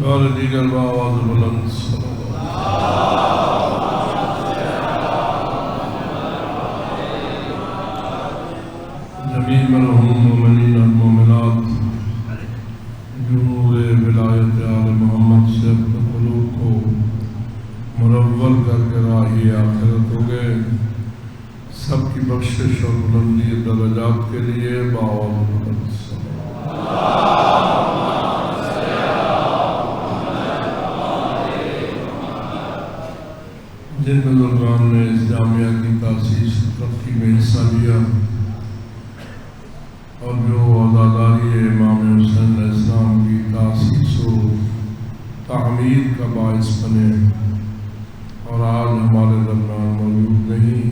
اور دیگر بآواز بلند جمیع مرحوم مومنین اور مومنات جو نور ولایت آل محمد سے اپنے قلوب کو منور کر کے راہی آخرت ہو گئے، سب کی بخشش اور بلندی درجات کے لیے بآواز بلند جن بزرگان نے اس جامعہ کی تاسیس ترقی میں حصہ لیا اور جو عزاداری امام حسین علیہ السلام کی تاسیس و تعمیر کا باعث بنے اور آج ہمارے درمیان موجود نہیں،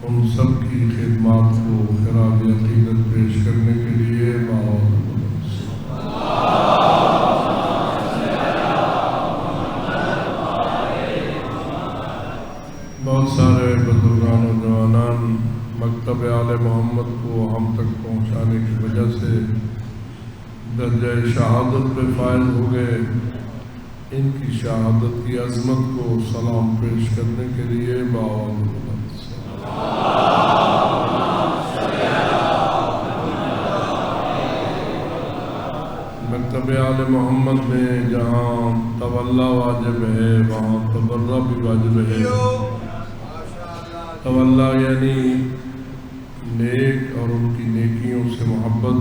ان سب کی خدمات کو خراج عقیدت پیش کرنے کے لیے بآواز بلند بہت سارے بزرگان و جوانان مکتب آل محمد کو ہم تک پہنچانے کی وجہ سے درجہ شہادت پہ فائز ہو گئے، ان کی شہادت کی عظمت کو سلام پیش کرنے کے لیے بآواز بلند مکتب آل محمد میں جہاں تولا واجب ہے وہاں تبرہ بھی واجب ہے۔ تولا یعنی نیک اور ان کی نیکیوں سے محبت،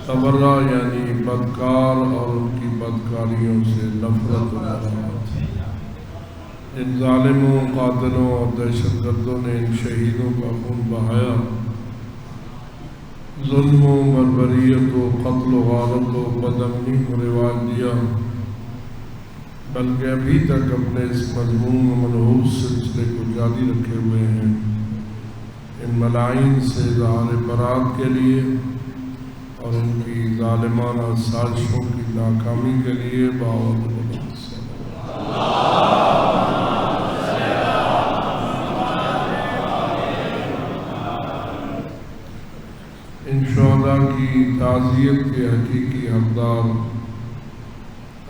تبرہ یعنی بدکار اور ان کی بدکاریوں سے نفرت و برات۔ ان ظالموں، قاتلوں اور دہشت گردوں نے ان شہیدوں کا خون بہایا، ظلم و بربریت و قتل و غارت و بدامنی کو رواج دیا، بلکہ ابھی تک اپنے اس مذموم و منحوس سلسلے کو جاری رکھے ہوئے ہیں۔ ان ملائن سے اظہار برات کے لیے اور ان کی ظالمانہ سازشوں کی ناکامی کے لیے بآواز بلند ان شہداء کی تعزیت کے حقیقی حقدار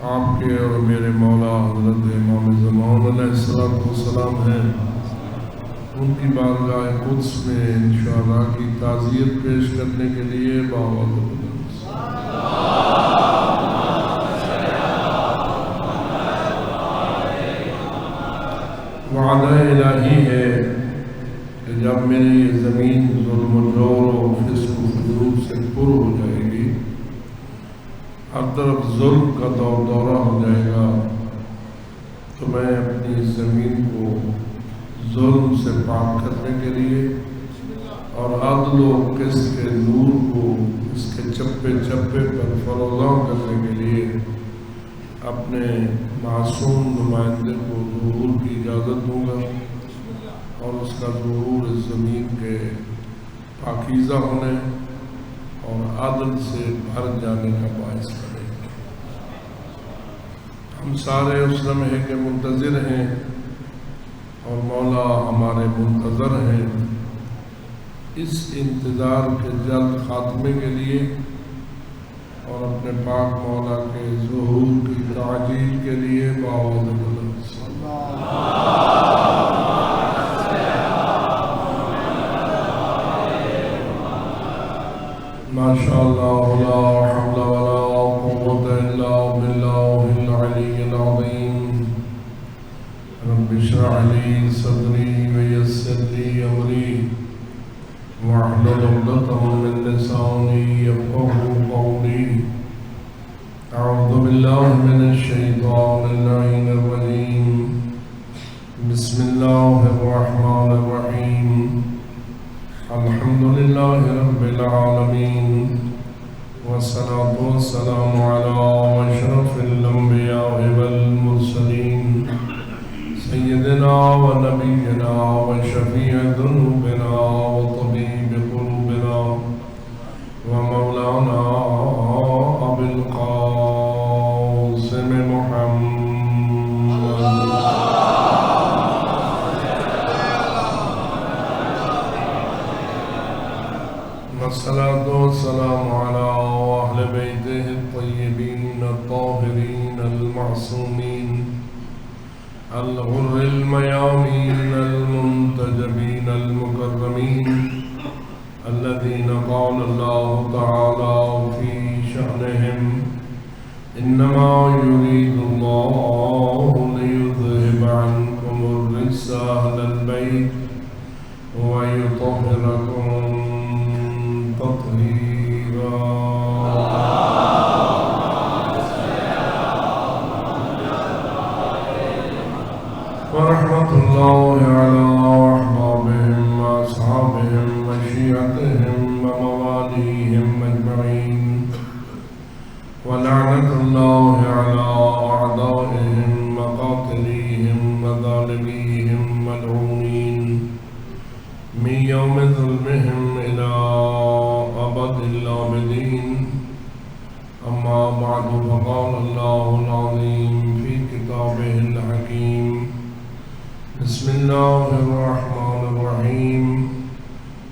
آپ کے اور میرے مولا حضرت امام زمان علیہ السلام ہیں۔ ان کی بارگاہ قدس میں ان شہداء کی تعزیت پیش کرنے کے لیے بآواز بلند وعدہ الہی ہے کہ جب میری یہ زمین ظلم و جور و فسق و فجور سے پر ہو جائے گی، ہر طرف ظلم کا دورہ ہو جائے گا، تو میں اپنی اس زمین کو ظلم سے پاک کرنے کے لیے اور عدل و قسط کے نور کو اس کے چپے چپے پر فروزاں کرنے کے لیے اپنے معصوم نمائندے کو ظہور کی اجازت دوں گا، اور اس کا ظہور اس زمین کے پاکیزہ ہونے اور عدل سے بھر جانے کا باعث بنے گا۔ ہم سارے اس لمحے کے منتظر ہیں اور مولا ہمارے منتظر ہیں۔ اس انتظار کے جلد خاتمے کے لیے اور اپنے پاک مولا کے ظہور کی تعجیل کے لیے بآواز بلند ماشاء اللہ لا حول ولا قوة الا باللہ العلی العظیم۔ رب اشرح لی صدری ویسر لی امری واحلل عقدۃ من لسانی یفقہوا قولی۔ اعوذ باللہ من الشیطان اللعین الرجیم، بسم اللہ الرحمن الرحیم۔ الحمد للہ رب العالمین، والصلاة والسلام علی اشرف الانبیاء والمرسلین، سیدنا و نبینا و شفیع ذنوبنا و طبیب قلوبنا و مولانا ابی القاسم محمد والصلاة والسلام على أهل بيته الطيبين الطيبين الطاهرين المعصومين الغر الميامين المنتجبين المكرمين الذين قال الله تعالى في شأنهم إنما يريد الله ليذهب عنكم الرجس أهل البيت ويطهركم تطهيرا. ورحمة الله على أحبابهم وأصحابهم وشيعتهم ومواليهم أجمعين، ولعنة الله على أعدائهم وقاتليهم وظالميهم ملعونين من يوم ظلمهم إلى أبد الآبدين. أما بعد، فقال الله العظيم في كتابه الحكيم: بسم الله الرحمن الرحيم.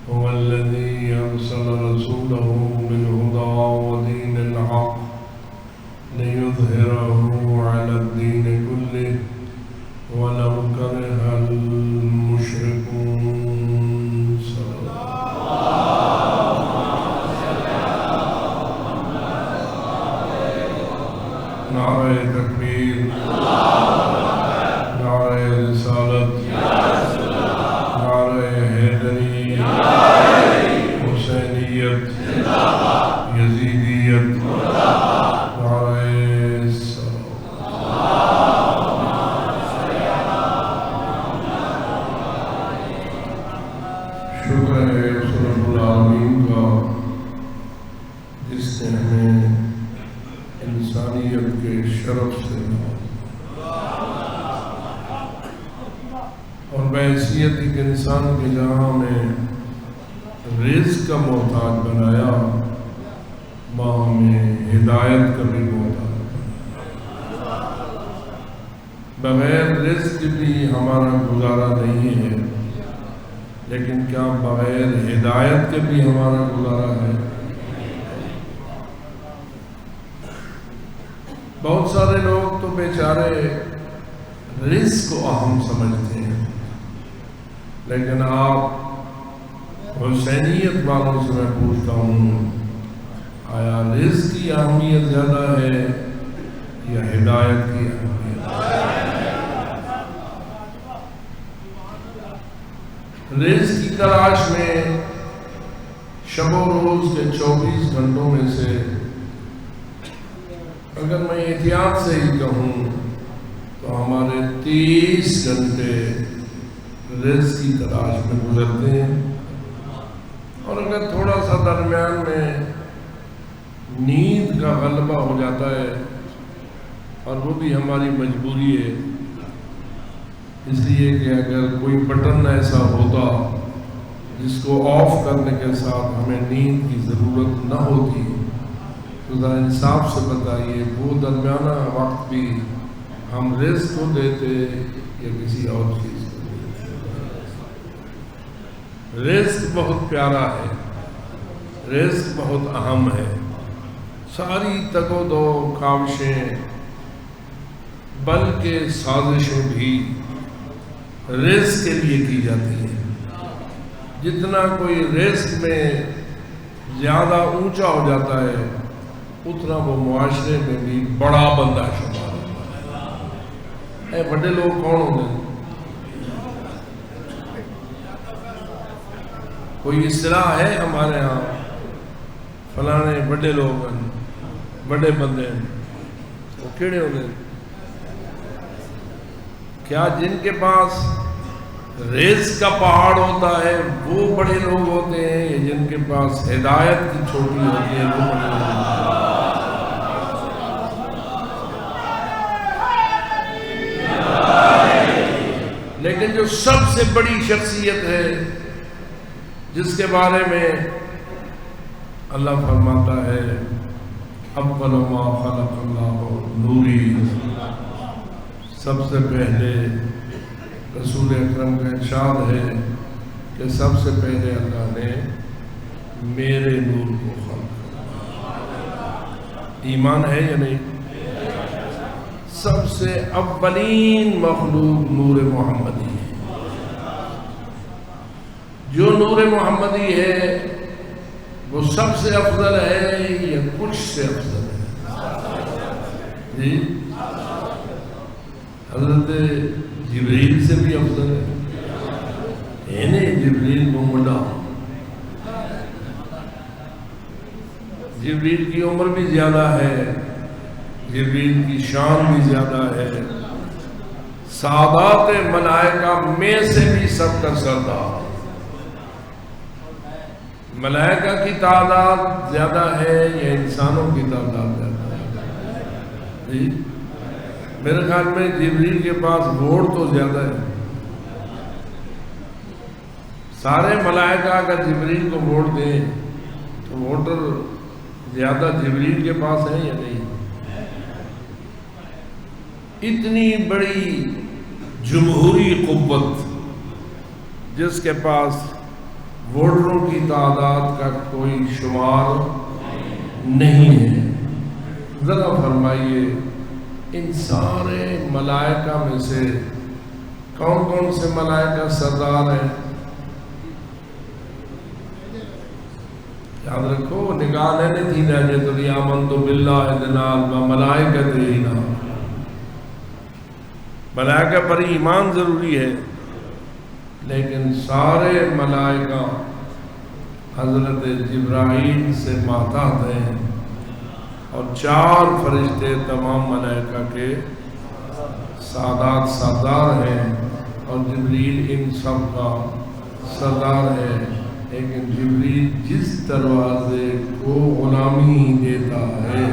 هو الذي أرسل رسوله بالهدى ودين الحق ليظهره على الدين كله ولو كره المشركون. نعرہ تکبیر، نعرہ رسالت، نعرہ حیدری، حسینیت، یزیدیت، نعرہ شکر ہے اس رب العالمین کا جس نے ہمیں انسانیت کے شرف سے اور بحیثیت ایک انسان کے جہاں میں رزق کا محتاج بنایا، وہاں ہمیں ہدایت کا بھی محتاج بنایا۔ بغیر رزق بھی ہمارا گزارا نہیں ہے، لیکن کیا بغیر ہدایت کے بھی ہمارا گزارا ہے؟ بہت سارے لوگ تو بیچارے رزق کو اہم سمجھتے ہیں، لیکن آپ حسینیت والوں سے میں پوچھتا ہوں، آیا رزق کی اہمیت زیادہ ہے یا ہدایت کی اہمیت؟ رزق کی تلاش میں شب و روز کے 24 گھنٹوں میں سے اگر میں احتیاط سے ہی کہوں تو ہمارے 30 گھنٹے رزق کی تلاش میں گزرتے ہیں، اور اگر تھوڑا سا درمیان میں نیند کا غلبہ ہو جاتا ہے، اور وہ بھی ہماری مجبوری ہے، اس لیے کہ اگر کوئی بٹن ایسا ہوتا جس کو آف کرنے کے ساتھ ہمیں نیند کی ضرورت نہ ہوتی تو ذرا انصاف سے بتائیے وہ درمیانہ وقت بھی ہم رزق کو دیتے یا کسی اور چیز کو دیتے؟ رزق بہت پیارا ہے، رزق بہت اہم ہے۔ ساری تگ و دو کاوشیں بلکہ سازشیں بھی رزق کے لیے کی جاتی ہیں۔ جتنا کوئی رزق میں زیادہ اونچا ہو جاتا ہے اتنا وہ معاشرے میں بھی بڑا بندہ شمار ہوتا ہے۔ بڑے لوگ کون ہوتے ہیں؟ کوئی اصطلاح ہے ہمارے ہاں، فلانے بڑے لوگ ہیں، بڑے بندے ہیں، وہ کیڑے ہوتے ہیں؟ کیا جن کے پاس رزق کا پہاڑ ہوتا ہے وہ بڑے لوگ ہوتے ہیں، یا جن کے پاس ہدایت کی چھوٹی ہوتی ہے وہ بڑے لوگ ہوتے ہیں؟ لیکن جو سب سے بڑی شخصیت ہے جس کے بارے میں اللہ فرماتا ہے اول ما خلق اللہ نوری، سب سے پہلے رسول اکرم کا ارشاد ہے کہ سب سے پہلے اللہ نے میرے نور کو خلق کیا۔ ایمان ہے یا نہیں؟ سب سے اولین مخلوق نور محمدی ہے. جو نور محمدی ہے وہ سب سے افضل ہے یا کچھ سے افضل ہے؟ جی حضرت جبریل سے بھی افضل ہے. نہیں جبریل کو مڈا، جبریل کی عمر بھی زیادہ ہے، جبریل کی شان بھی زیادہ ہے. سعادات ملائکہ میں سے بھی سب کا سردار. ملائکہ کی تعداد زیادہ ہے یا انسانوں کی تعداد زیادہ ہے؟ جی میرے خیال میں جبریل کے پاس ووٹ تو زیادہ ہے. سارے ملائکہ اگر جبریل کو ووٹ دیں تو ووٹر زیادہ جبریل کے پاس ہے یا نہیں؟ اتنی بڑی جمہوری قوت جس کے پاس ووٹروں کی تعداد کا کوئی شمار نہیں ہے. ذرا فرمائیے ان سارے ملائکہ میں سے کون کون سے ملائکہ سردار ہیں؟ یاد رکھو، نگاہ نہیں تھی نا جے تو آمنت باللہ جناب و ملائکتہ نا. ملائکہ پر ایمان ضروری ہے، لیکن سارے ملائکہ حضرت جبرائیل سے ماتحت ہیں اور 4 فرشتے تمام ملائکہ کے سادات سردار ہیں اور جبریل ان سب کا سردار ہے. لیکن جبریل جس دروازے کو غلامی دیتا ہے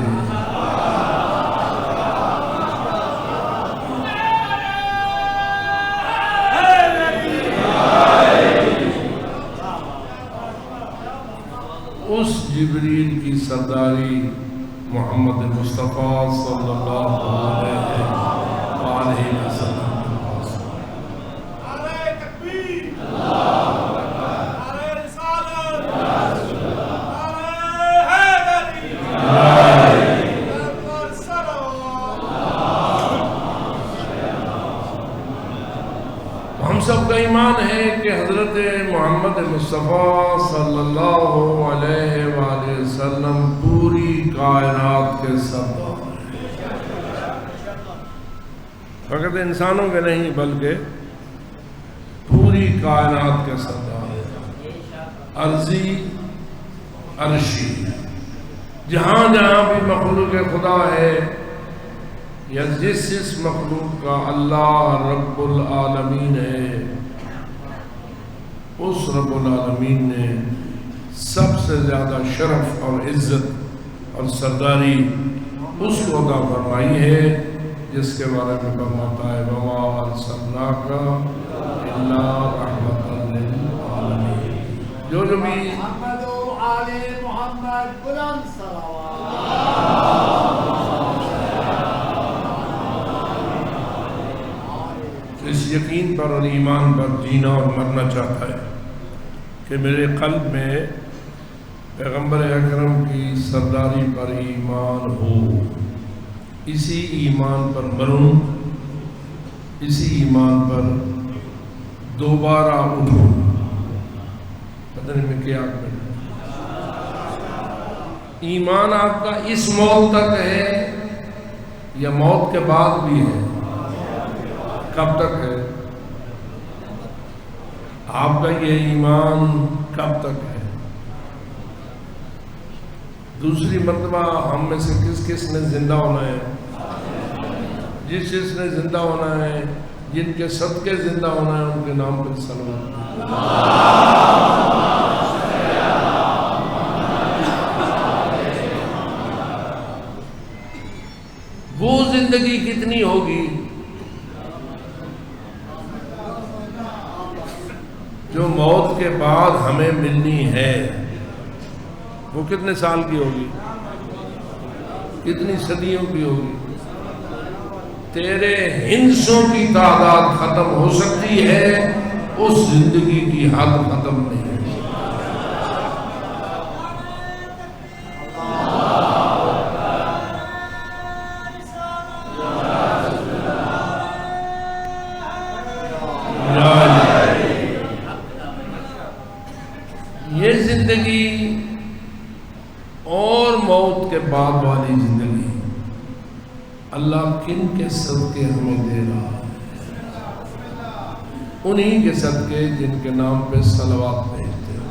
اس جبریل کی سرداری محمد مصطفیٰ صلی اللہ علیہ وسلم. ہم سب کا ایمان ہے کہ حضرت محمد مصطفیٰ صلی اللہ علیہ وآلہ وسلم پوری کائنات کے سردار ہیں. فقط انسانوں کے نہیں بلکہ پوری کائنات کے سردار ہیں. عرضی عرشی جہاں جہاں بھی مخلوق خدا ہے یا جس مخلوق کا اللہ رب العالمین ہے، اس رب العالمین نے سب سے زیادہ شرف اور عزت اور سرداری اس کو عطا فرمائی ہے جس کے بارے میں فرماتا ہے وَمَا أَرْسَلْنَاكَ إِلَّا رَحْمَةً لِلْعَالَمِينَ. جو بھی محمد و آل محمد بلند صلوات. اس یقین پر اور ایمان پر جینا اور مرنا چاہتا ہے کہ میرے قلب میں پیغمبر اکرم کی سرداری پر ایمان ہو، اسی ایمان پر مروں، اسی ایمان پر دوبارہ اٹھوں. پتہ نہیں میں کیا ایمان آپ کا اس موت تک ہے یا موت کے بعد بھی ہے؟ کب تک ہے آپ کا یہ ایمان؟ کب تک ہے؟ دوسری مرتبہ ہم میں سے کس نے زندہ ہونا ہے؟ جس نے زندہ ہونا ہے، جن کے صدقے زندہ ہونا ہے، ان کے نام پر صلوات. وہ زندگی کتنی ہوگی جو موت کے بعد ہمیں ملنی ہے؟ وہ کتنے سال کی ہوگی؟ کتنی صدیوں کی ہوگی؟ تیرے ہندسوں کی تعداد ختم ہو سکتی ہے، اس زندگی کی حد ختم نہیں. اللہ کن کے صدقے ہمیں دے رہا ہے؟ انہی کے صدقے جن کے نام پہ صلوات بھیجتے ہیں۔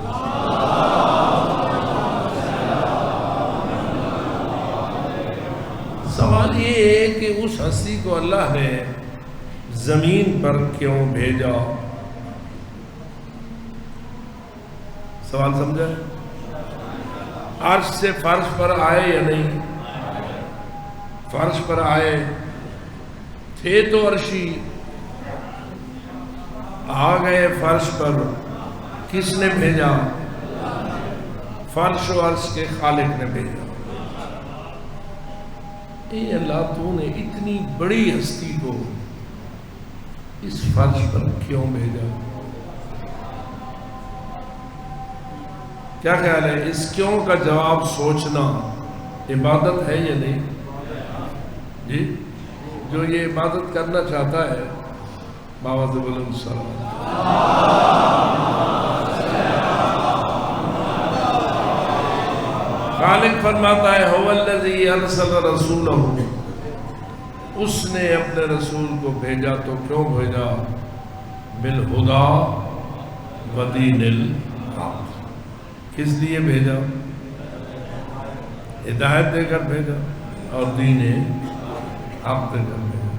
سوال یہ ہے کہ اس ہستی کو اللہ نے زمین پر کیوں بھیجا؟ سوال سمجھا؟ عرش سے فرش پر آئے یا نہیں؟ فرش پر آئے تھے تو عرشی، آ گئے فرش پر، کس نے بھیجا؟ فرش و عرش کے خالق نے بھیجا۔ اے اللہ، تو نے اتنی بڑی ہستی کو اس فرش پر کیوں بھیجا؟ کیا خیال ہے؟ اس کیوں کا جواب سوچنا عبادت ہے یا نہیں؟ جی، جو یہ عبادت کرنا چاہتا ہے بابا سے بلند سلام۔ خالق فرماتا ہے هو الذی ارسل رسولہ، اس نے اپنے رسول کو بھیجا تو کیوں بھیجا؟ بالہدا ودین الحق۔ کس لیے بھیجا؟ ہدایت دے کر بھیجا اور دین حق دے کر بھیجا۔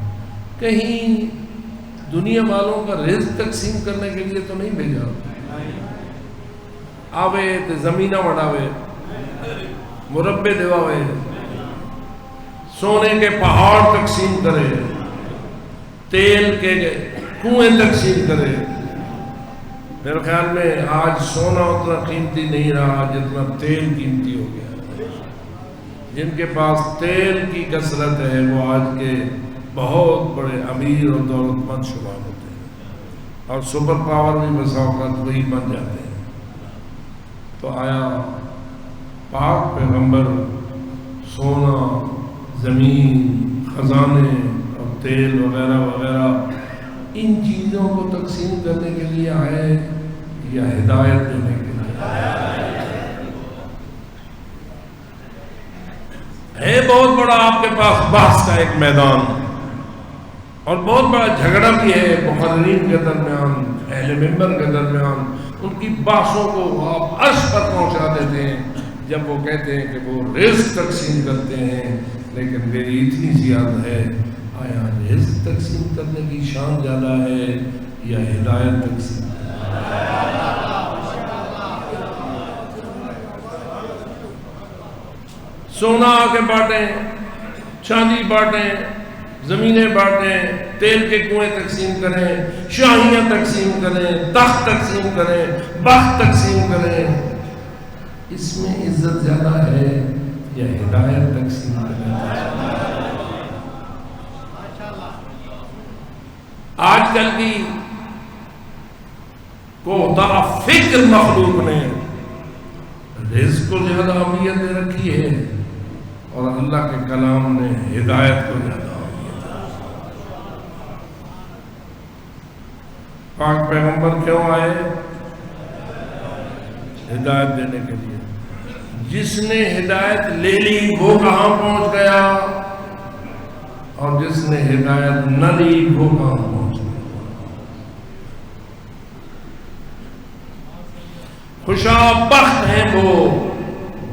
کہیں دنیا والوں کا رزق تقسیم کرنے کے لیے تو نہیں بھیجا۔ آوے تے زمینہ وڑاوے، مربے دیواوے، سونے کے پہاڑ تقسیم کرے، تیل کے کنویں تقسیم کرے۔ میرے خیال میں آج سونا اتنا قیمتی نہیں رہا جتنا تیل قیمتی ہو گیا۔ جن کے پاس تیل کی کثرت ہے وہ آج کے بہت بڑے امیر اور دولت مند شمار ہوتے ہیں، اور سپر پاور بھی بسا اوقات وہی بن جاتے ہیں۔ تو آیا پاک پیغمبر سونا، زمین، خزانے اور تیل وغیرہ وغیرہ ان چیزوں کو تقسیم کرنے کے لیے آئے یا ہدایت دینے کے لیے؟ ہے بہت بڑا آپ کے پاس بحث کا ایک میدان، اور بہت بڑا جھگڑا بھی ہے مقررین کے درمیان، اہل منبر کے درمیان۔ ان کی بحثوں کو آپ عرش پر پہنچا دیتے ہیں جب وہ کہتے ہیں کہ وہ رزق تقسیم کرتے ہیں، لیکن میری اتنی سی عرض ہے، آیا رزق تقسیم کرنے کی شان زیادہ ہے یا ہدایت تقسیم؟ سونا آ کے بانٹیں، چاندی بانٹیں، زمینیں بانٹیں، تیل کے کنویں تقسیم کریں، شاہیاں تقسیم کریں، تخت تقسیم کریں، بخت تقسیم کریں، اس میں عزت زیادہ ہے یا ہدایت تقسیم کریں؟ آج کل کی کوتا فکر مخلوق نے رزق کو زیادہ اہمیت دے رکھی ہے، اور اللہ کے کلام نے ہدایت کو زیادہ اہمیت دے رکھی۔ پاک پیغمبر کیوں آئے؟ ہدایت دینے کے لیے۔ جس نے ہدایت لے لی وہ کہاں پہنچ گیا، اور جس نے ہدایت نہ لی وہ کہاں پہنچ گیا۔ خوشابخت ہیں وہ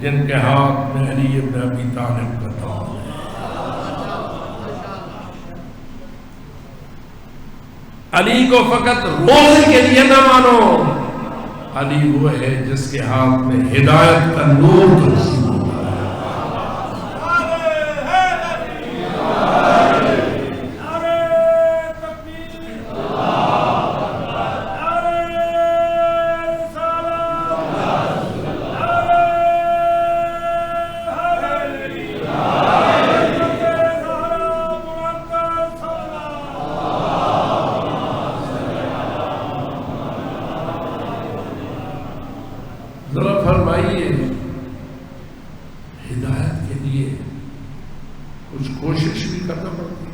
جن کے ہاتھ میں علی ابن ابی طالب کا نام ہے۔ علی کو فقط روزے کے لیے نہ مانو، علی وہ ہے جس کے ہاتھ میں ہدایت کا نور تقسیم ہوتا ہے۔ ذرا فرمائیے، ہدایت کے لیے کچھ کوشش بھی کرنا پڑتی ہے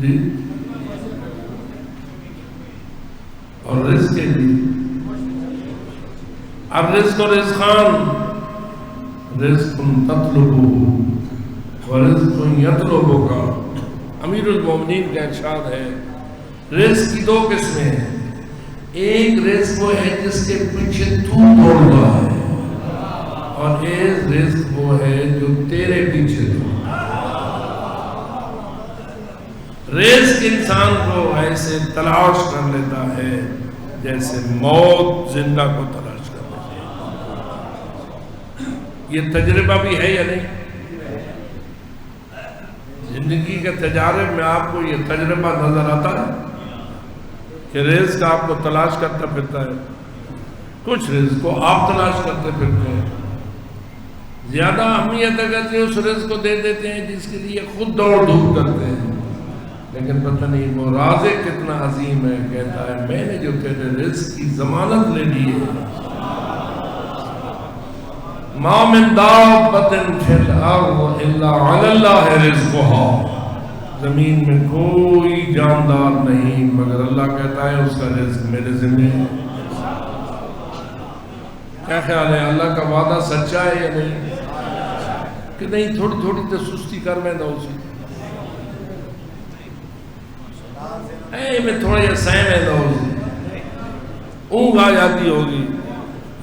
جی، اور رزق کے لیے الرزق رزقان، رزق تطلبه ورزق یطلبک، امیر المومنین کا ارشاد ہے رزق کی دو قسمیں ہیں، ایک رزق وہ ہے جس کے پیچھے تو دوڑ رہا ہے، اور ایک رزق وہ ہے جو تیرے پیچھے دوڑ رہا ہے۔ رزق انسان کو ایسے تلاش کر لیتا ہے جیسے موت زندہ کو تلاش کر لیتا ہے۔ یہ تجربہ بھی ہے یا نہیں؟ زندگی کے تجارب میں آپ کو یہ تجربہ نظر آتا ہے کہ رزق آپ کو تلاش کرتا پھرتا ہے، کچھ رزق کو آپ تلاش کرتے پھرتے ہیں، زیادہ اہمیت اگر اس رزق کو دے دیتے ہیں جس کے لیے خود دوڑ دھوپ کرتے ہیں، لیکن پتہ نہیں وہ رازق کتنا عظیم ہے، کہتا ہے میں نے جو تیرے رزق کی ضمانت لے لی ہے۔ ما من دابۃ فی الارض الا علی اللہ رزقها، زمین میں کوئی جاندار نہیں مگر اللہ کہتا ہے اس کا رزق میرے ذمہ ہے۔ کیا خیال ہے اللہ کا وعدہ سچا ہے یا نہیں؟ کہ نہیں تھوڑی تھوڑی تو سستی کر میں دو اسی میں تھوڑا یہ سہ میں دو اسی اونگ آ جاتی ہوگی،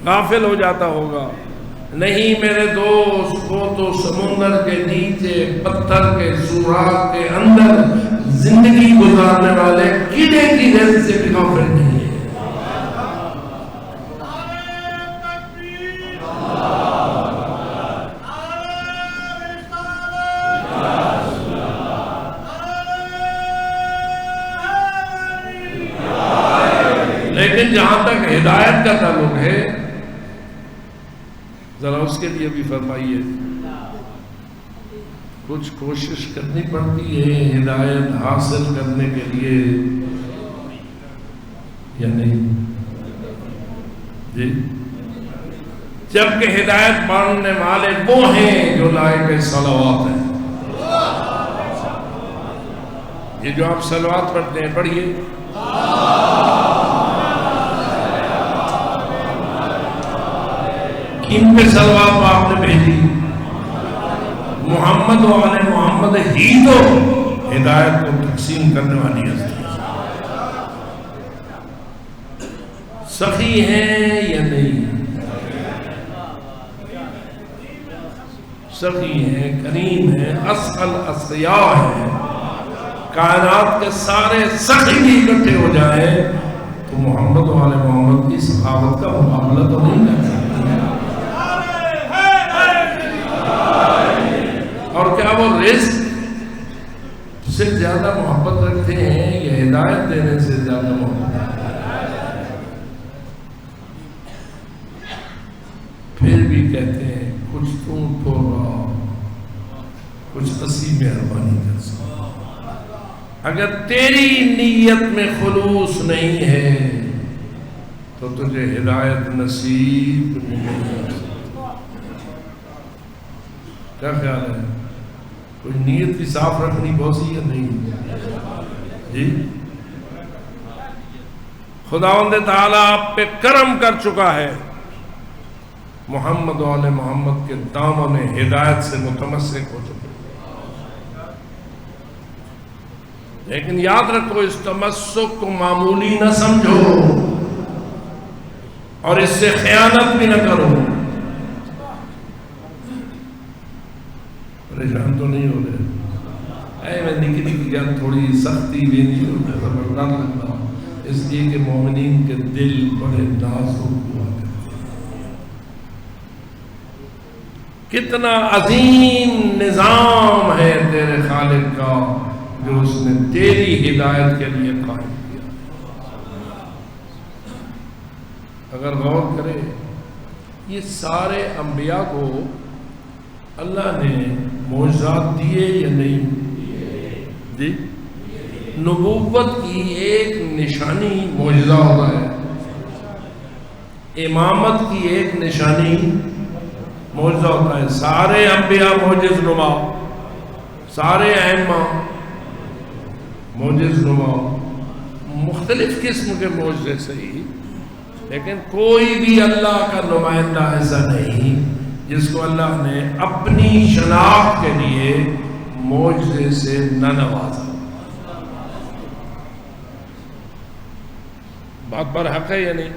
غافل ہو جاتا ہوگا۔ نہیں میرے دوست، وہ تو سمندر کے نیچے پتھر کے سوراخ کے اندر زندگی گزارنے والے کیڑے کی جیسے سے بھی غافل نہیں ہے۔ لیکن جہاں تک ہدایت کا تعلق ہے ذرا اس کے لیے بھی فرمائیے، کچھ کوشش کرنی پڑتی ہے ہدایت حاصل کرنے کے لیے یا نہیں؟ جی، جبکہ ہدایت پانے والے وہ ہیں جو لائق صلوات ہیں۔ یہ جو آپ صلوات پڑھتے ہیں پڑھیے، ان پہ صلوات آپ نے بھیجی، محمد و آل محمد ہی تو ہدایت کو تقسیم کرنے والی ہستی ہے۔ سخی ہیں یا نہیں؟ سخی ہیں، کریم ہیں، اسخل اسخیاء ہیں۔ کائنات کے سارے سخی بھی اکٹھے ہو جائیں تو محمد و آل محمد کی سخاوت کا مقابلہ تو نہیں کر سکتے۔ اور کیا وہ رزق سے زیادہ محبت رکھتے ہیں یا ہدایت دینے سے زیادہ محبت رکھتے ہیں؟ پھر بھی کہتے ہیں کچھ تم تھوڑا کچھ اسی مہربانی کر سکتا۔ اگر تیری نیت میں خلوص نہیں ہے تو تجھے ہدایت نصیب نہیں ہو سکتی۔ کیا خیال ہے؟ کوئی نیت کی صاف رکھنی بہت سی یا نہیں؟ جی، خداوند تعالیٰ آپ پہ کرم کر چکا ہے، محمد و آل محمد کے دامن ہدایت سے متمسک ہو چکے، لیکن یاد رکھو اس تمسک کو معمولی نہ سمجھو اور اس سے خیانت بھی نہ کرو۔ پریشان تو نہیں ہو رہے؟ میں نکی نکی جان تھوڑی سختی بھی نہیں ہوتا، خبردار لگتا ہوں، اس لیے کہ مومنین کے دل بڑے نازک ہوا کرتے ہیں۔ کتنا عظیم نظام ہے تیرے خالق کا جو اس نے تیری ہدایت کے لیے قائم کیا۔ اگر غور کرے یہ سارے انبیاء کو اللہ نے معجزات دیے یا نہیں دی؟ نبوت کی ایک نشانی معجزہ ہوتا ہے، امامت کی ایک نشانی معجزہ ہوتا ہے۔ سارے انبیاء معجز نما، سارے ائمہ معجز نما، مختلف قسم کے معجزے صحیح، لیکن کوئی بھی اللہ کا نمائندہ ایسا نہیں جس کو اللہ نے اپنی شناخت کے لیے معجزے سے نہ نوازا. بات پر حق ہے یا نہیں؟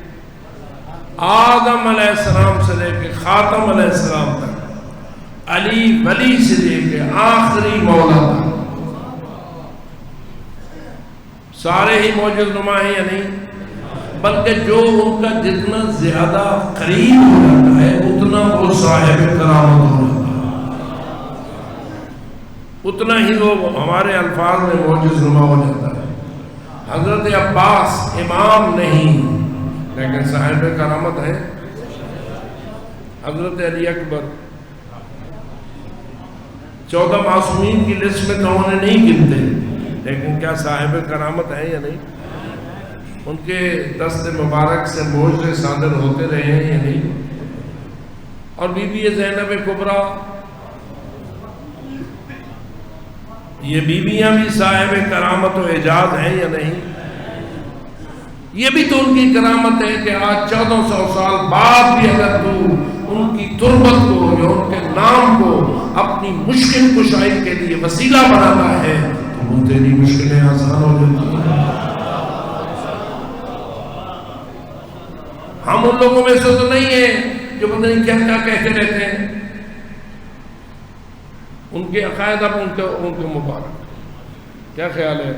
آدم علیہ السلام سے لے کے خاتم علیہ السلام تک، علی ولی سے لے کے آخری مولا تک سارے ہی معجز نما ہیں یا نہیں؟ بلکہ جو ان کا جتنا زیادہ قریب ہو جاتا ہے اتنا وہ صاحب کرامت ہو جاتا ہے، اتنا ہی وہ ہمارے الفاظ میں معجز نما ہو جاتا ہے. حضرت عباس امام نہیں لیکن صاحب کرامت ہے. حضرت علی اکبر 14 معصومین کی لسٹ میں تو انہیں نہیں گنتے، لیکن کیا صاحب کرامت ہے یا نہیں؟ ان کے دست مبارک سے معجزے صادر ہوتے رہے ہیں یا نہیں؟ اور بی بی زینب کبریٰ، یہ بیویاں بھی صاحب کرامت و اعجاز ہیں یا نہیں؟ یہ بھی تو ان کی کرامت ہے کہ آج 1400 سال بعد بھی اگر تو ان کی تربت کو یا ان کے نام کو اپنی مشکل کشائی کے لیے وسیلہ بناتا ہے تو وہ تیری مشکلیں آسان ہو جاتی ہیں. ہم ان لوگوں میں سے تو نہیں ہیں جو پتہ نہیں کیا کیا کہتے رہتے ہیں. ان کے عقائد اب ان کے مبارک. کیا خیال ہے؟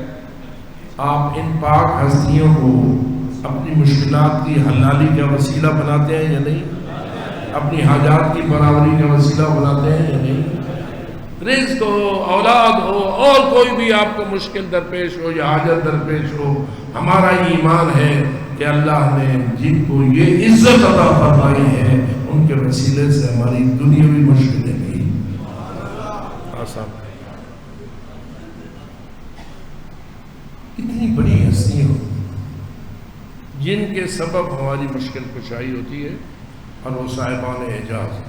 آپ ان پاک ہستیوں کو اپنی مشکلات کی حلالی کا وسیلہ بناتے ہیں یا نہیں؟ اپنی حاجات کی برابری کا وسیلہ بناتے ہیں یا نہیں؟ رزق ہو، اولاد ہو، اور کوئی بھی آپ کو مشکل درپیش ہو یا حاجت درپیش ہو، ہمارا ایمان ہے کہ اللہ نے جن کو یہ عزت عطا فرمائی ہے ان کے وسیلے سے ہماری دنیاوی مشکلیں بھی آسان. اتنی بڑی ہستیاں جن کے سبب ہماری مشکل کشائی ہوتی ہے اور وہ صاحبان اعجاز.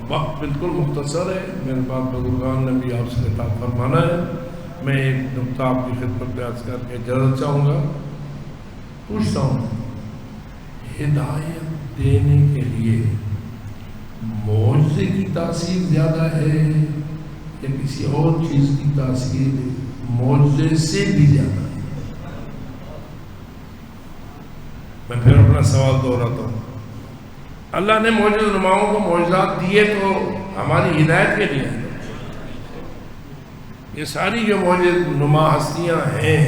وقت بالکل مختصر ہے، میرے بعد بزرگان نے بھی آپ سے خطاب فرمانا ہے. میں ایک نقطہ آپ کی خدمت میں عرض کر کے اجازت چاہوں گا. پوچھتا ہوں، ہدایت دینے کے لیے معجزے کی تاثیر زیادہ ہے یا کسی اور چیز کی تاثیر معجزے سے بھی زیادہ ہے؟ میں پھر اپنا سوال دہراتا ہوں. اللہ نے معجزہ نماؤں کو معجزات دیے تو ہماری ہدایت کے لیے. یہ ساری جو معجزہ نما ہستیاں ہیں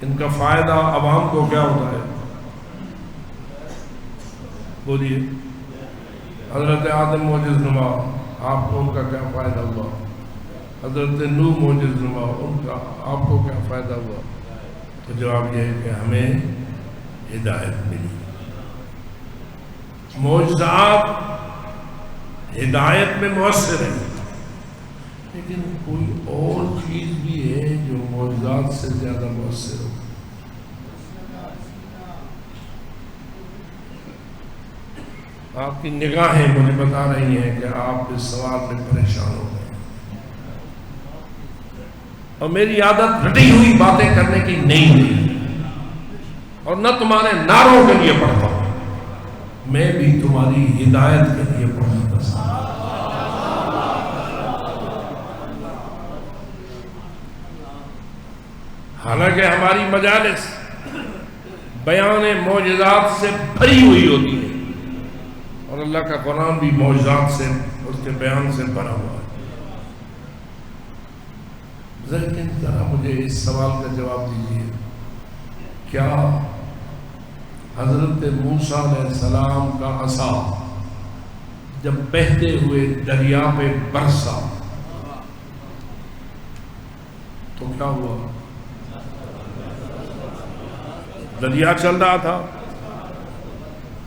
ان کا فائدہ عوام کو کیا ہوتا ہے؟ بولیے. حضرت آدم معجزہ نما، آپ کو ان کا کیا فائدہ ہوا؟ حضرت نوح معجزہ نما، ان کا آپ کو کیا فائدہ ہوا؟ تو جواب یہ ہے کہ ہمیں ہدایت ملی. معجزات ہدایت میں مؤثر ہیں، لیکن کوئی اور چیز بھی ہے جو معجزات سے زیادہ مؤثر ہو. آپ کی نگاہیں مجھے بتا رہی ہیں کہ آپ اس سوال میں پریشان ہو گئے، اور میری عادت رٹی ہوئی باتیں کرنے کی نہیں ہے، اور نہ تمہارے نعروں کے لیے پڑھتا ہوں، میں بھی تمہاری ہدایت کے لیے پڑھتا تھا. حالانکہ ہماری مجالس بیان معجزات سے بھری ہوئی ہوتی ہے، اور اللہ کا قرآن بھی معجزات سے، اس کے بیان سے بھرا ہوا ہے. لیکن ذرا مجھے اس سوال کا جواب دیجیے، کیا حضرت موسیٰ علیہ السلام کا عصا جب بہتے ہوئے دریا پہ برسا تو کیا ہوا؟ دریا چل رہا تھا.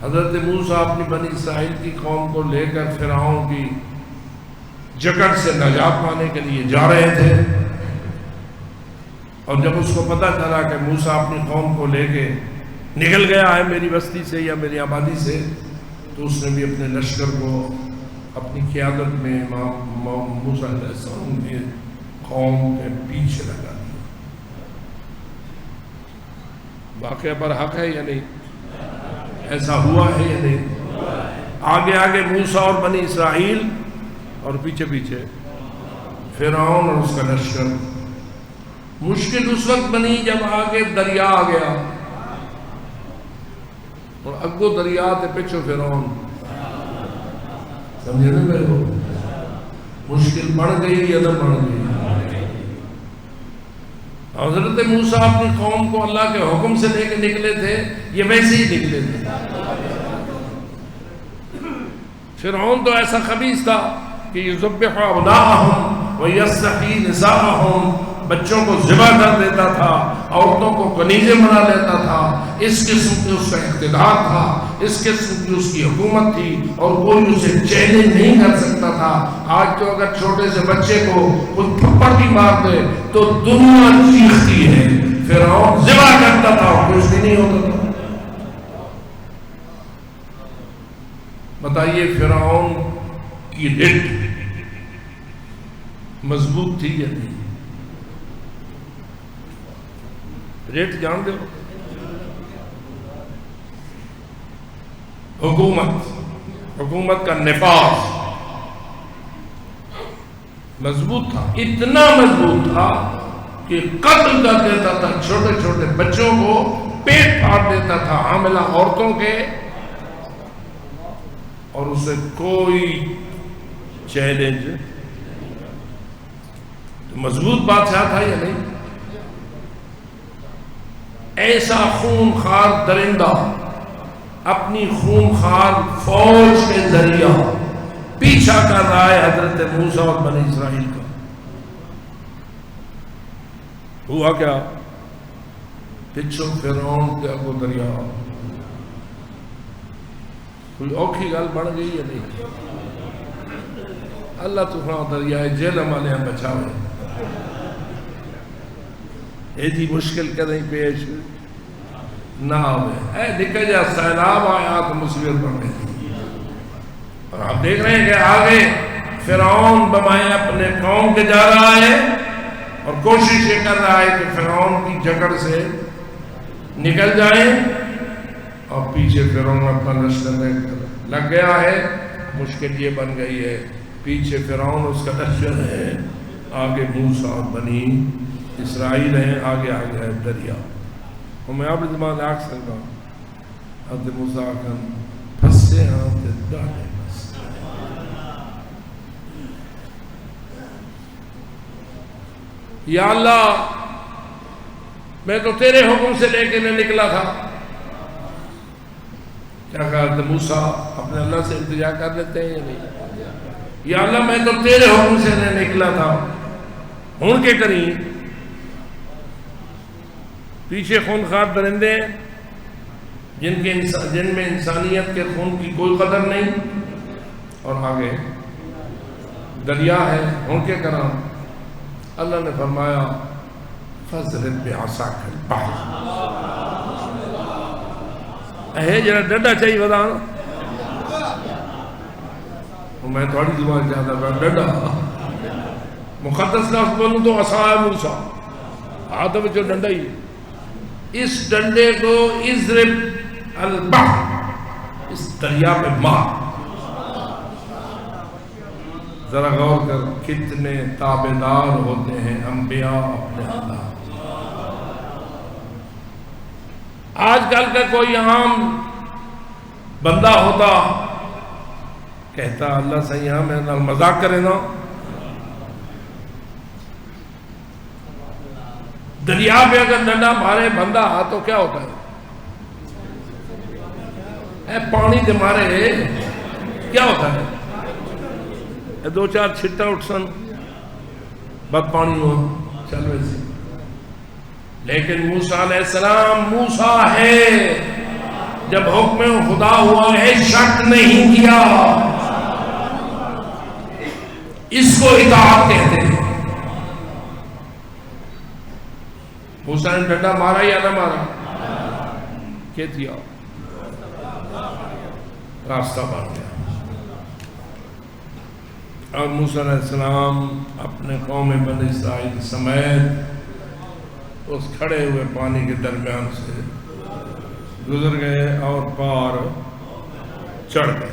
حضرت موسیٰ اپنی بنی اسرائیل کی قوم کو لے کر فرعون کی جکڑ سے نجات پانے کے لیے جا رہے تھے، اور جب اس کو پتہ چلا کہ موسیٰ اپنی قوم کو لے کے نکل گیا ہے میری بستی سے یا میری آبادی سے، تو اس نے بھی اپنے لشکر کو اپنی قیادت میں موسیٰ علیہ السلام کی قوم کے پیچھے لگا دیا. واقعہ پر حق ہے یا نہیں؟ ایسا ہوا ہے یا نہیں؟ آگے آگے موسیٰ اور بنی اسرائیل اور پیچھے پیچھے فرعون اور اس کا لشکر. مشکل اس وقت بنی جب آگے دریا آ گیا اور اگو دریا تے پچھو فرعون. سمجھے نا میرے کو؟ مشکل بڑھ گئی یا نہ بڑھ گئی؟ حضرت موسیٰ اپنی قوم کو اللہ کے حکم سے لے کے نکلے تھے، یہ ویسے ہی نکلے تھے. فرعون تو ایسا خبیث تھا کہ یذبح ابناءہم ویستحیی نساءہم، بچوں کو ذبح کر دیتا تھا، عورتوں کو کنیزیں بنا لیتا تھا. اس قسم کی اس کا اقتدار تھا، اس قسم کی اس کی حکومت تھی اور کوئی اسے چیلنج نہیں کر سکتا تھا. آج تو اگر چھوٹے سے بچے کو کوئی تھپڑ بھی مار دے تو دنیا چیختی ہے. فرعون ذبح کرتا تھا اور کچھ بھی نہیں ہوتا تھا. بتائیے فرعون کی رٹ مضبوط تھی یا نہیں؟ ریٹ جان دو. حکومت کا نفاذ مضبوط تھا، اتنا مضبوط تھا کہ قتل کر دیتا تھا چھوٹے چھوٹے بچوں کو، پیٹ پھاڑ دیتا تھا حاملہ عورتوں کے، اور اسے کوئی چیلنج. مضبوط بادشاہ تھا یا نہیں؟ ایسا خونخوار درندہ اپنی خونخوار فوج کے ذریعہ پیچھا کر رہا ہے حضرت موسیٰ اور بنی اسرائیل کا. ہوا کیا؟ پچھو فرعون کے اگو دریا. کوئی اوکھی گل بن گئی یا نہیں؟ اللہ تو دریائے جہلم والے ہم بچاوے. ایسی مشکل کدیں پیش نہ ہوئے. اے نکل جا سیلاب آیا تو مصیبت بن گئی. اور آپ دیکھ رہے ہیں کہ آگے فرعون بمائے اپنے قوم کے جا رہا ہے اور کوشش یہ کر رہا ہے کہ فرعون کی جکڑ سے نکل جائیں، اور پیچھے فرعون اپنا لشکر لگ گیا ہے. مشکل یہ بن گئی ہے، پیچھے فرعون اس کا لشکر ہے، آگے موسیٰ اور بنی اسرائیل ہیں، آگے آگے ہے دریا. اور میں آپ زمان آگ سکتا ہوں حضرت موسیٰ کن پھسے ہاں تے ڈالے بس. یا اللہ میں تو تیرے حکم سے لے کے نہ نکلا تھا. کیا کہا حضرت موسیٰ اپنے اللہ سے التجا کر لیتے ہیں یا نہیں؟ یا اللہ میں تو تیرے حکم سے نہ نکلا تھا، ہون کے کریں. پیچھے خونخوار درندے جن میں انسانیت کے خون کی کوئی قدر نہیں، اور آگے دریا ہے، ان کے کرام. اللہ نے فرمایا فَاضْرِبْ بِعَصَاكَ الْبَحْرَ. اے جڑا ڈنڈا چاہیے بتانا، میں تھوڑی زبان چاہتا تھا ڈنڈا. مقدس لفظ بولوں تو عصا موسیٰ، ہاتھ میں جو ڈنڈا ہی. اس ڈنڈے کو اضرب البحر، اس دریا میں مار. ذرا غور کر کتنے تابعدار ہوتے ہیں انبیاء اپنے اللہ. آج کل کا کوئی عام بندہ ہوتا کہتا اللہ سیاں میرے نال مذاق کرے نا. دریا پہ اگر ڈنڈا مارے بندہ تو کیا ہوتا ہے؟ اے پانی دے مارے کیا ہوتا ہے؟ اے دو چار چھٹا اٹھسن بد پانی ہوا چل ویسے. لیکن موسیٰ علیہ السلام موسیٰ ہے، جب حکم خدا ہوا ہے شک نہیں کیا. اس کو اطاعت کہتے ہیں. موسیٰ نے ڈنڈا مارا یا نہ مارا؟ کہتی آؤ راستہ بن گیا. اور موسیٰ علیہ السلام اپنے قوم بنی اسرائیل سمیت اس کھڑے ہوئے پانی کے درمیان سے گزر گئے اور پار چڑھ گئے،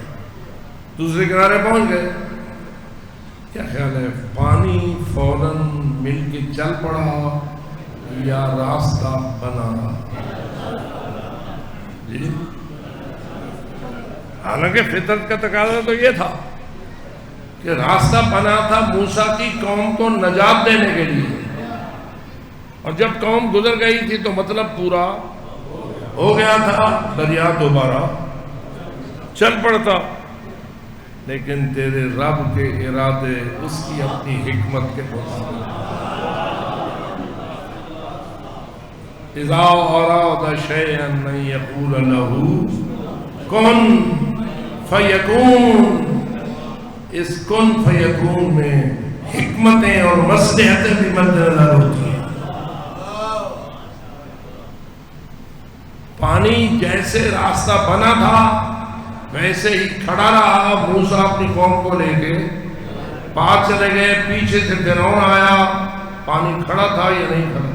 دوسرے کنارے پہنچ گئے. کیا خیال ہے پانی فوراً مل کے چل پڑا یا راستہ بنا رہا؟ جی حالانکہ فطرت کا تقاضا تو یہ تھا کہ راستہ بنا تھا موسیٰ کی قوم کو نجات دینے کے لیے، اور جب قوم گزر گئی تھی تو مطلب پورا ہو گیا تھا، دریا دوبارہ چل پڑتا. لیکن تیرے رب کے ارادے اس کی اپنی حکمت کے مطابق. اذا اراد شیئا ان یقول له کن فیکون. اس کن فیکون میں حکمتیں اور مصلحتیں بھی مد نظر ہوتی ہیں. پانی جیسے راستہ بنا تھا ویسے ہی کھڑا رہا. موسیٰ اپنی قوم کو لے کے پار چلے گئے، پیچھے سے فرعون آیا. پانی کھڑا تھا یا نہیں کھڑا تھا؟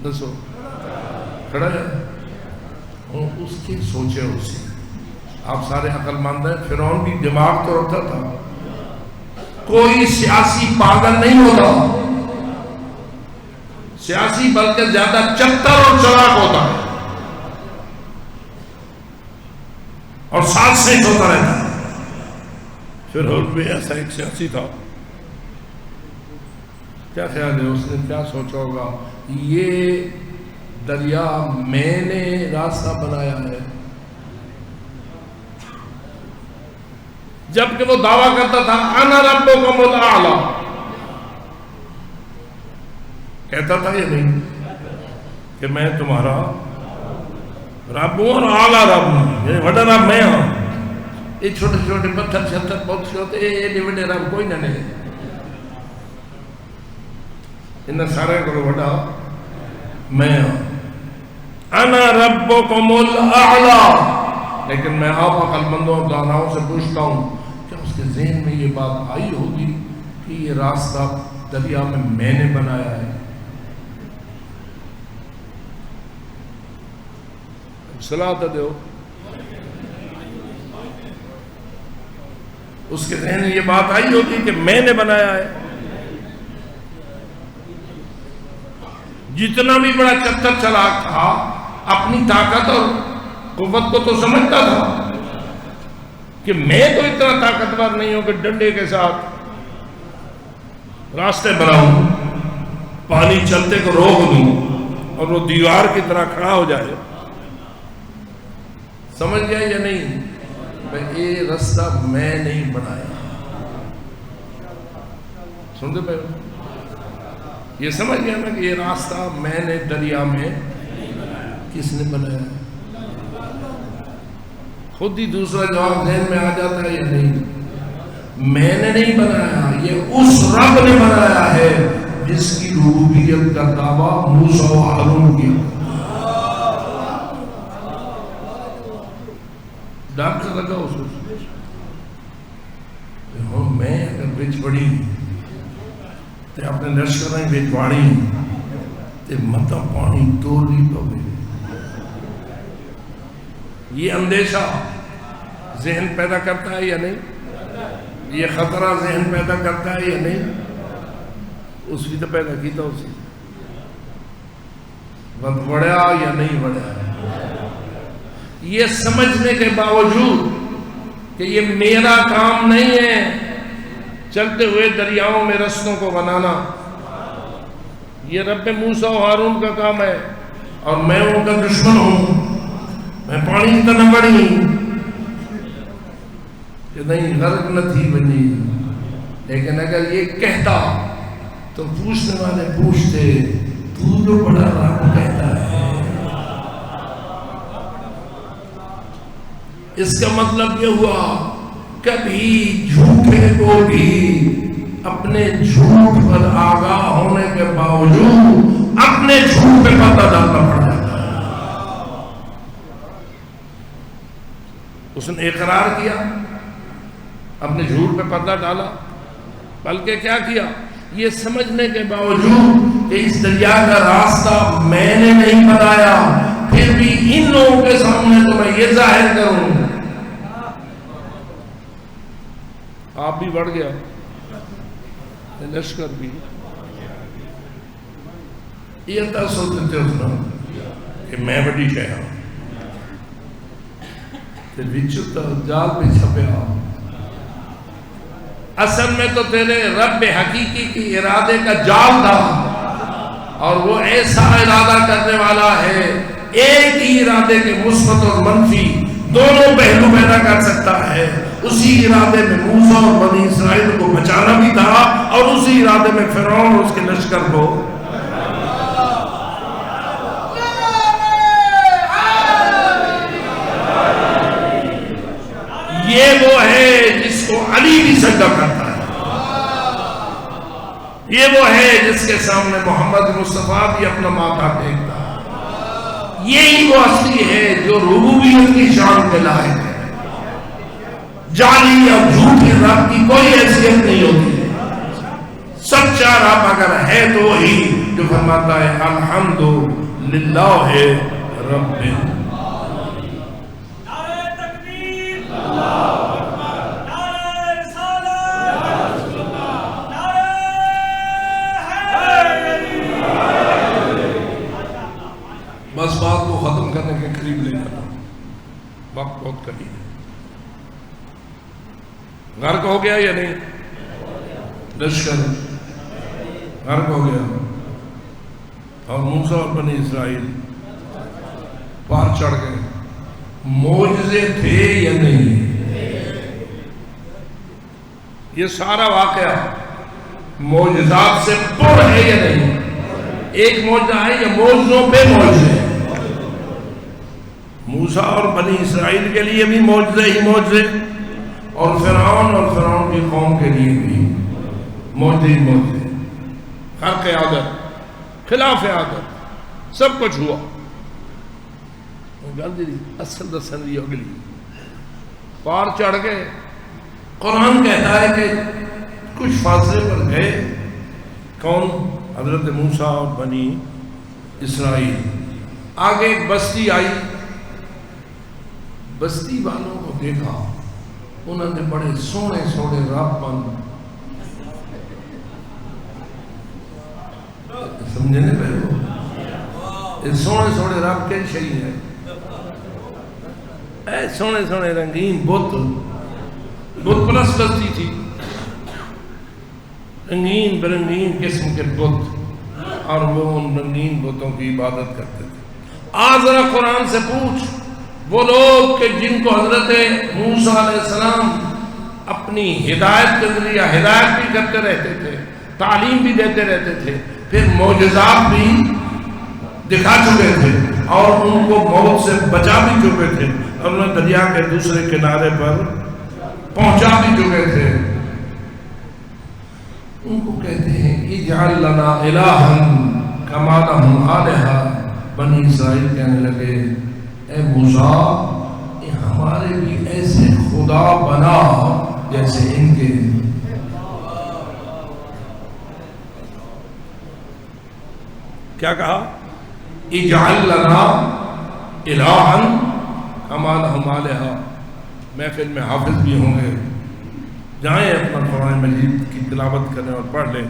دسو کھڑا ہے. اس کی سوچے اسی. آپ سارے عقل مند ہیں، فرعون بھی دماغ تو رکھتا تھا. کوئی سیاسی پاگل نہیں ہوتا، سیاسی بلکہ زیادہ چتر اور چلاک ہوتا ہے اور ساتھ سے ہوتا رہتا ہے. فرعون بھی ایسا ایک سیاسی تھا. کیا خیال ہے اس نے کیا سوچا ہوگا؟ یہ دریا میں نے راستہ بنایا ہے. جبکہ وہ دعویٰ کرتا تھا انا ربکم الاعلی، کہتا تھا یہ نہیں کہ میں تمہارا رب ہوں اور اعلیٰ رب ہوں، یہ بڑا رب میں ہوں. یہ چھوٹے چھوٹے پتھر چھتر بہت سے ہوتے، یہ بڑے رب کوئی نہ نہیں. ان سارے کو بڑا میں ہوں. انا ربکم الاعلی. لیکن میں آپ عقل مندوں اور داناؤں سے پوچھتا ہوں، کیا اس کے ذہن میں یہ بات آئی ہوگی کہ یہ راستہ دریا میں نے بنایا ہے؟ صلاح تو دو. اس کے ذہن میں یہ بات آئی ہوگی کہ میں نے بنایا ہے. جتنا بھی بڑا چتر چلاک تھا اپنی طاقت اور قوت کو تو سمجھتا تھا کہ میں تو اتنا طاقتور نہیں ہوں کہ ڈنڈے کے ساتھ راستے بناؤں، پانی چلتے کو روک دوں اور وہ دیوار کی طرح کھڑا ہو جائے. سمجھ گیا یا نہیں؟ یہ راستہ میں نہیں بنایا. سنتے پہ یہ سمجھ گیا نا کہ یہ راستہ میں نے دریا میں کس نے بنایا؟ خود ہی دوسرا جواب ذہن میں آ جاتا ہے یا نہیں؟ میں نے نہیں بنایا، یہ اس رب نے بنایا ہے جس کی ربوبیت کا دعویٰ موسیٰ و ہارون کیا. ڈاکٹر لگا اس کو میں اگر بچ پڑی تو اپنے لشکریں بچواڑی تو متا پانی توڑ نہیں پوے. یہ اندیشہ ذہن پیدا کرتا ہے یا نہیں؟ یہ خطرہ ذہن پیدا کرتا ہے یا نہیں؟ اس بھی تو پیدا کی تھا اسی. بد بڑھیا یا نہیں بڑھیا؟ یہ سمجھنے کے باوجود کہ یہ میرا کام نہیں ہے چلتے ہوئے دریاؤں میں رستوں کو بنانا، یہ رب موسیٰ و ہارون کا کام ہے اور میں ان کا دشمن ہوں. میں پانی کا نہ بڑی کہ نہیں غرق نہ تھی بنی. لیکن اگر یہ کہتا تو پوچھنے والے پوچھتے تو جو بڑا رب کہتا ہے، اس کا مطلب یہ ہوا کبھی جھوٹے کو بھی اپنے جھوٹ پر آگاہ ہونے کے باوجود اپنے جھوٹ پہ پردہ ڈالنا پڑ جاتا ہے. اس نے اقرار کیا، اپنے جھوٹ پہ پردہ ڈالا، بلکہ کیا کیا؟ یہ سمجھنے کے باوجود کہ اس دریا کا راستہ میں نے نہیں بنایا، پھر پھر بھی ان لوگوں کے سامنے تو میں یہ ظاہر کروں. آپ بھی بڑھ گیا, لشکر بھی یہ تصور دیتے ہونا کہ میں بڑی شہر کہ بچتا جال پہ چھپیا. اصل میں تو تیرے رب حقیقی کی ارادے کا جال تھا, اور وہ ایسا ارادہ کرنے والا ہے, ایک ہی ارادے کے مثبت اور منفی دونوں پہلو پیدا کر سکتا ہے. اسی ارادے میں موسیٰ اور بنی اسرائیل کو بچانا بھی تھا, اور اسی ارادے میں فرعون اور اس کے لشکر کو. یہ وہ ہے جس کو علی بھی سجدہ کرتا ہے, یہ وہ ہے جس کے سامنے محمد مصطفیٰ بھی اپنا ماتھا ٹیکتا ہے. یہی وہ اصلی ہے جو ربوبیت کی شان میں لائق ہے. جعلی یا جھوٹی رب کی کوئی حیثیت نہیں ہوتی ہے. سچا رب اگر ہے تو وہی جو فرماتا ہے الحمدللہ رب. بس بات کو ختم کرنے کے قریب لے جاتا ہوں, وقت بہت قریب ہے. غرق ہو گیا یا نہیں؟ لشکر غرق ہو گیا, اور موسیٰ اور بنی اسرائیل پار چڑھ گئے. معجزے تھے یا نہیں؟ یہ سارا واقعہ معجزات سے پر ہے یا نہیں؟ ایک معجزہ ہے یا معجزوں پہ معجزے؟ موسیٰ اور بنی اسرائیل کے لیے بھی معجزے ہی معجزے, اور فرعون کی قوم کے لیے بھی معجزے ہی معجزے. خرق عادت, خلاف عادت, سب کچھ ہوا. اصل دسن دی اگلی پار چڑھ گئے. قرآن کہتا ہے کہ کچھ فاصلے پر گئے. کون؟ حضرت موسیٰ اور بنی اسرائیل. آگے ایک بستی آئی, بستی والوں کو دیکھا, انہوں نے بڑے سونے سونے رب بن سمجھے نہیں پہلے سونے سونے رب کے شہید ہے. اے سونے سونے رنگین بت پرست بستی تھی, رنگین برنگین قسم کے بت, اور وہ ان رنگین بتوں کی عبادت کرتے تھے. آج ذرا قرآن سے پوچھ, وہ لوگ کہ جن کو حضرت موسیٰ علیہ السلام اپنی ہدایت کے ذریعے ہدایت بھی کرتے رہتے تھے, تعلیم بھی دیتے رہتے تھے, پھر معجزات بھی دکھا چکے تھے, اور ان کو موت سے بچا بھی چکے تھے, اور انہیں دریا کے دوسرے کنارے پر پہنچا بھی چکے تھے. ان کو کہتے ہیں اجعل لنا الہا کما لہم آلہہ. بنی اسرائیل کہنے لگے اے موسیٰ ہمارے بھی ایسے خدا بنا جیسے ان کے. کیا کہا؟ اجعل لنا الہا کما لہم آلہہ. محفل میں حافظ بھی ہوں گے, جائیں اپنا قرآن مجید کی تلاوت کریں اور پڑھ لیں.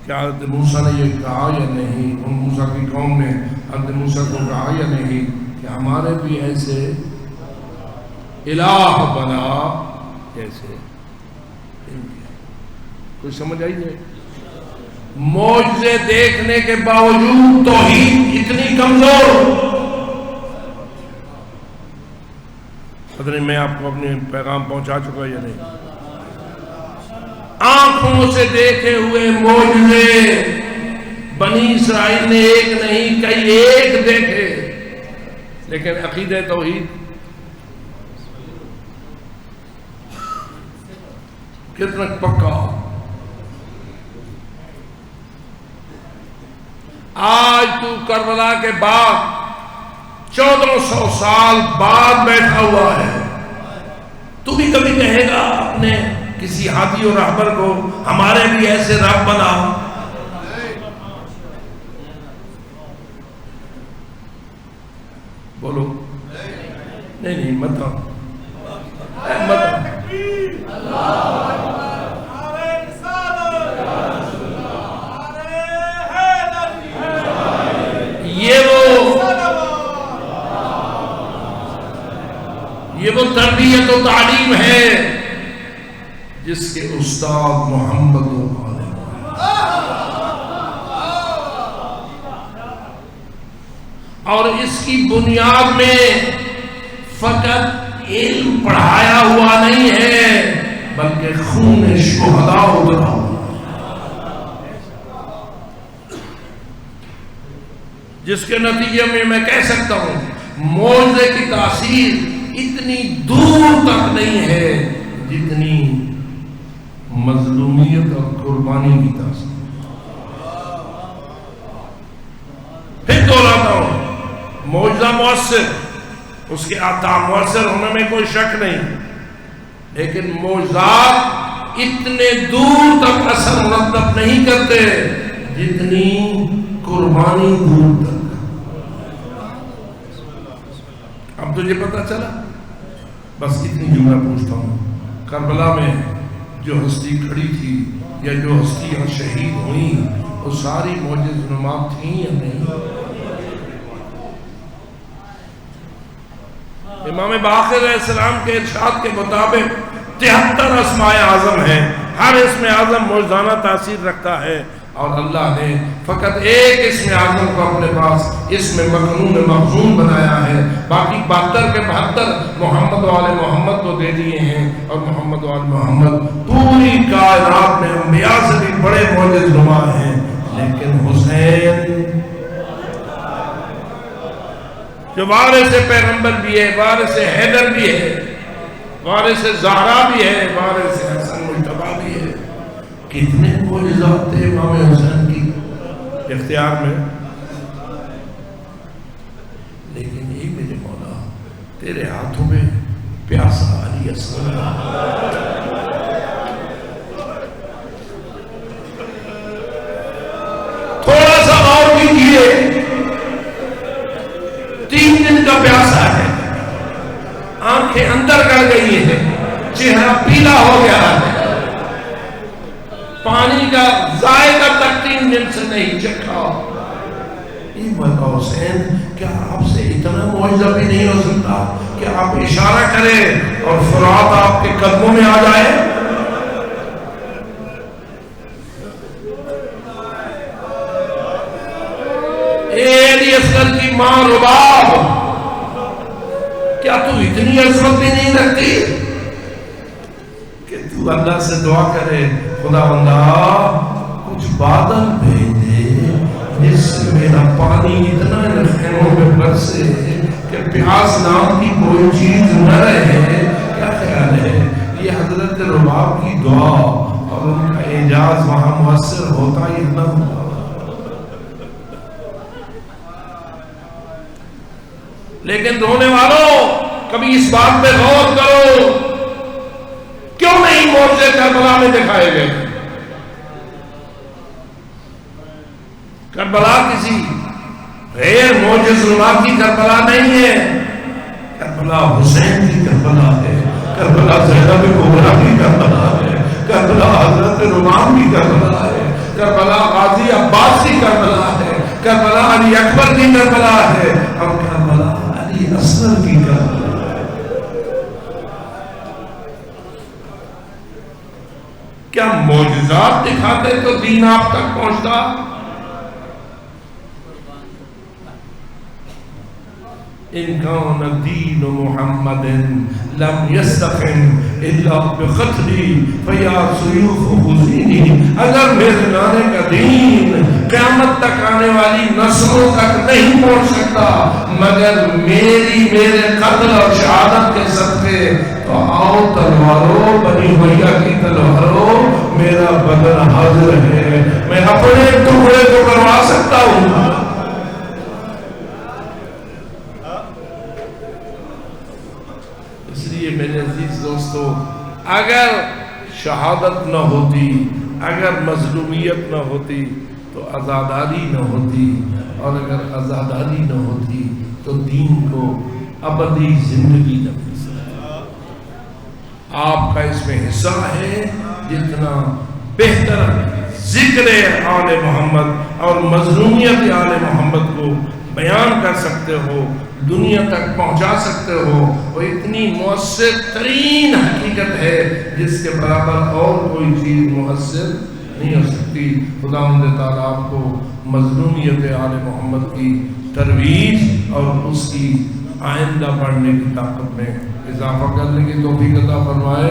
کیا حضرت موسیٰ نے یہ کہا یا نہیں؟ ان موسیٰ کی قوم نے حضرت موسیٰ کو کہا یا نہیں کہ ہمارے بھی ایسے الہ بنا جیسے ان کے؟ کچھ سمجھ آئی نہیں؟ معجزے دیکھنے کے باوجود توحید اتنی کمزور. پتہ نہیں میں آپ کو اپنے پیغام پہنچا چکا یا نہیں؟ آنکھوں سے دیکھے ہوئے معجزے بنی اسرائیل نے ایک نہیں کئی ایک دیکھے, لیکن عقیدہ توحید کتنا پکا. آج تو کربلا کے بعد 1400 سال بعد بیٹھا ہوا ہے, تو بھی کبھی کہے گا اپنے کسی ہادی اور رہبر کو ہمارے بھی ایسے رب بنا؟ نہیں مت آؤ، مت آؤ۔ یہ وہ تربیت و تعلیم ہے جس کے استاد محمد و اور اس کی بنیاد میں فقط علم پڑھایا ہوا نہیں ہے بلکہ خون شہداء اترا ہوا، جس کے نتیجے میں کہہ سکتا ہوں معجزے کی تاثیر اتنی دور تک نہیں ہے جتنی مظلومیت اور قربانی کی تاثیر۔ پھر دہراتا ہوں، معجزہ مؤثر، اس کے عطا مؤثر ہونے میں کوئی شک نہیں، لیکن معجزات اتنے دور تک اثر مرتب نہیں کرتے جتنی قربانی دور تک۔ اب تجھے پتہ چلا؟ بس اتنی جملہ پوچھتا ہوں، کربلا میں جو ہستی کھڑی تھی یا جو ہستیاں شہید ہوئیں وہ ساری معجزہ نما تھیں یا نہیں؟ امام باقر علیہ السلام کے ارشاد کے مطابق 73 اسماء اعظم ہیں، ہر اسم اعظم معجزانہ تاثیر رکھتا ہے، اور اللہ نے فقط ایک اسم اعظم کو اپنے پاس اسم مکنون مخزون بنایا ہے، باقی 72 کے 72 محمد و آل محمد کو دے دیے ہیں، اور محمد و آل محمد پوری کائنات میں انبیاء سے بھی بڑے معجز نما ہیں، لیکن حسین جو وارث پیغمبر بھی ہے، وارث حیدر بھی ہے، وارث زہرا بھی ہے، وارث حسن مجتبی بھی ہے، کتنے معجزات تھے امام حسین کی اختیار میں، لیکن یہ میرے مولا تیرے ہاتھوں میں پیاسا علی اصغر تھوڑا سا اور کیجئے، 3 دن کا پیاسا ہے، آنکھیں اندر کر گئی ہیں، چہرہ پیلا ہو گیا ہے، پانی کا ذائقہ تک 3 دن سے نہیں چکھا۔ یہ مولا حسین کیا آپ سے اتنا معجزہ بھی نہیں ہو سکتا کہ آپ اشارہ کریں اور فرات آپ کے قدموں میں آ جائے؟ اے علی اصغر کی ماں رباب، کیا تو اتنی عظمت بھی نہیں رکھتی کہ تو اللہ سے دعا کرے خدا بندہ کچھ بادل بھیج دے جس سے میرا پانی اتنا خیموں میں برسے کہ پیاس نام کی کوئی چیز نہ رہے؟ کیا خیال ہے یہ حضرت رباب کی دعا اور ان کا اعجاز وہاں مؤثر ہوتا ہی نہ ہوتا؟ لیکن رونے والوں کبھی اس بات پہ غور کرو، کیوں نہیں معجزے کربلا میں دکھائے گئے؟ کربلا کسی غیر معجز نما کی کربلا نہیں ہے، کربلا حسین کی کربلا ہے، کربلا زینب کبریٰ کی کربلا ہے، کربلا حضرت رباب کی کربلا ہے، کربلا غازی عباس کی کربلا ہے، کربلا علی اکبر کی کربلا ہے، اور کربلا علی اصغر کی کربلا ہے۔ کیا معجزات دکھاتے تو دین آپ تک پہنچتا؟ ان کان دین محمد لم یستقم الا بقتلی فیا سیوف خزینی، اگر میرے نانے کا دین قیامت تک آنے والی نسلوں تک نہیں پہنچ سکتا مگر میرے قتل اور شہادت کے صدقے، تو آؤ تلواروں، بنی امیہ کی تلواروں، میرا بدن حاضر ہے، میں اپنے ٹکڑے کو کروا سکتا ہوں۔ اس لیے میرے عزیز دوستو، اگر شہادت نہ ہوتی، اگر مظلومیت نہ ہوتی تو آزاداری نہ ہوتی، اور اگر آزاداری نہ ہوتی تو دین کو ابدی زندگی نبی صلی اللہ علیہ وسلم۔ آپ کا اس میں حصہ ہے، جتنا بہتر ذکر آل محمد اور مظلومیت آل محمد کو بیان کر سکتے ہو، دنیا تک پہنچا سکتے ہو، وہ اتنی مؤثر ترین حقیقت ہے جس کے برابر اور کوئی چیز مؤثر نہیں ہو سکتی۔ خداوند تعالیٰ آپ کو مظلومیت آل محمد کی ترویج اور اس کی آئندہ بڑھنے کی طاقت میں اضافہ کرنے کی توفیق عطا فرمائے۔